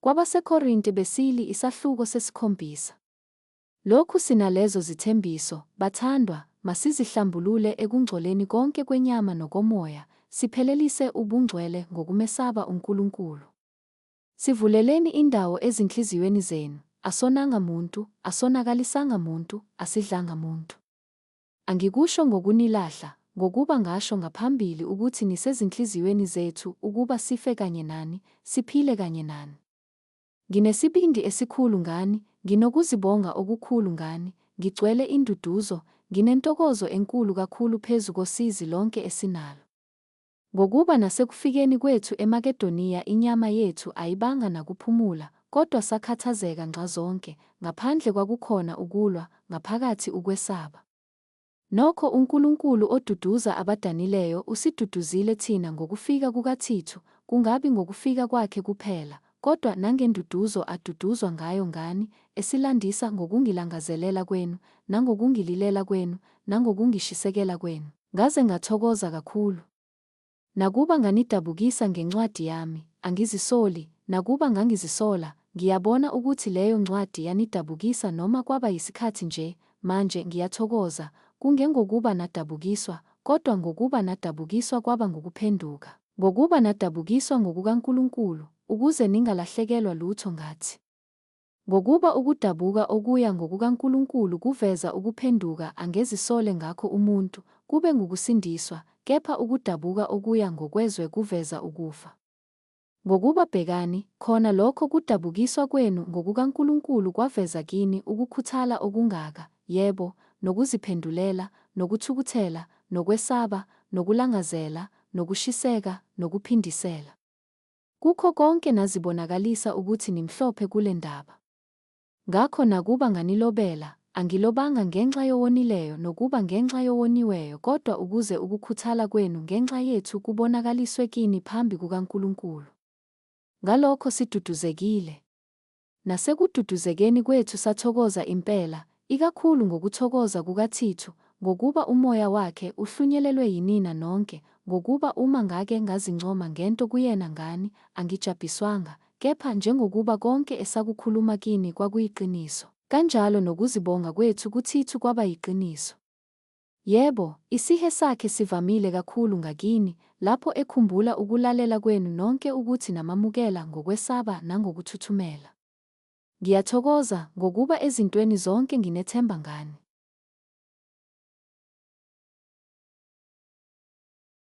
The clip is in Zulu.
KwabaseKorinte besili isahluko sesikhombisa. Lokhu sinalezo zithembiso, bathandwa, masizihlambulule ekungcoleni konke kwenyama nokomoya, siphelelise ubungcwele ngokumesaba uNkulunkulu. Sivuleleni indawo ezinhliziyweni zenu, asonanga muntu, asonakalisanga muntu, asidlanga muntu. Angikusho ngokunilahla, ngokuba ngasho ngaphambili ukuthi nisezinhliziyweni zethu ukuba sife kanye nani, siphile kanye nani. Nginesibindi esikhulu ngani, nginokuzibonga okukhulu ngani, ngigcwele induduzo, nginentokozo enkulu kakhulu phezu kosizi lonke esinalo. Ngokuba nasekufikeni kwethu eMakedoniya inyama yethu ayibanga nakuphumula, kodwa sakhathazeka nxazonke, ngaphandle kwakukhona ukulwa, ngaphakathi ukwesaba. Nokho uNkulunkulu oduduza abadanileyo usiduduzile thina ngokufika kukaThithu, kungabi ngokufika kwakhe kuphela, kodwa nangenduduzo aduduzwa ngayo ngani, esilandisa ngokungilangazelela kwenu, nangokungililela kwenu, nangokungishisekela kwenu. Ngaze ngathokoza kakhulu. Nakuba nganidabukisa ngencwadi yami, angizisoli, nakuba ngangizisola, ngiyabona ukuthi leyo ncwadi yanidabukisa noma kwaba yisikhathi nje, manje ngiyathokoza, kungengokuba nadabukiswa, kodwa ngokuba nadabukiswa kwaba ngokuphenduka, ngokuba nadabukiswa ngokukaNkulunkulu, ukuze ningalahlekelwa lutho ngathi. Ngokuba ukudabuka okuya ngokukaNkulunkulu kuveza ukuphenduka angezisole ngakho umuntu, kube ngukusindiswa, kepha ukudabuka okuya ngokwezwe kuveza ukufa. Ngokuba bhekani, khona lokho kudabukiswa kwenu ngokukaNkulunkulu kwaveza kini ukukhuthala okungaka, yebo, nokuziphendulela, nokuthukuthela, nokwesaba, nokulangazela, nokushiseka, nokuphindisela. Kukho konke nazibonakalisa ukuthi nimhlophe kule ndaba. Ngakho nakuba nganilobela, angilobanga ngenxa yowonileyo nokuba ngenxa yowoniweyo, kodwa ukuze ukukhuthala kwenu ngenxa yethu kubonakaliswe kini phambi kukaNkulunkulu. Ngalokho siduduzekile. Nasekududuzekeni kwethu sathokoza impela, ikakhulu ngokuthokoza kukaThithu, ngokuba umoya wakhe uhlunyelelwe yinina nonke, ngokuba uma ngake ngazincoma ngento kuyena ngani, angijabhiswanga, kepha njengokuba konke esakukhuluma kini kwakuyiqiniso, kanjalo nokuzibonga kwethu kuThithu kwaba yiqiniso. Yebo, isihe sakhe sivamile kakhulu ngakini, lapho ekhumbula ukulalela kwenu nonke ukuthi namamukela ngokwesaba nangokuthuthumela. Ngiyathokoza, ngokuba ezintweni zonke nginethemba ngani.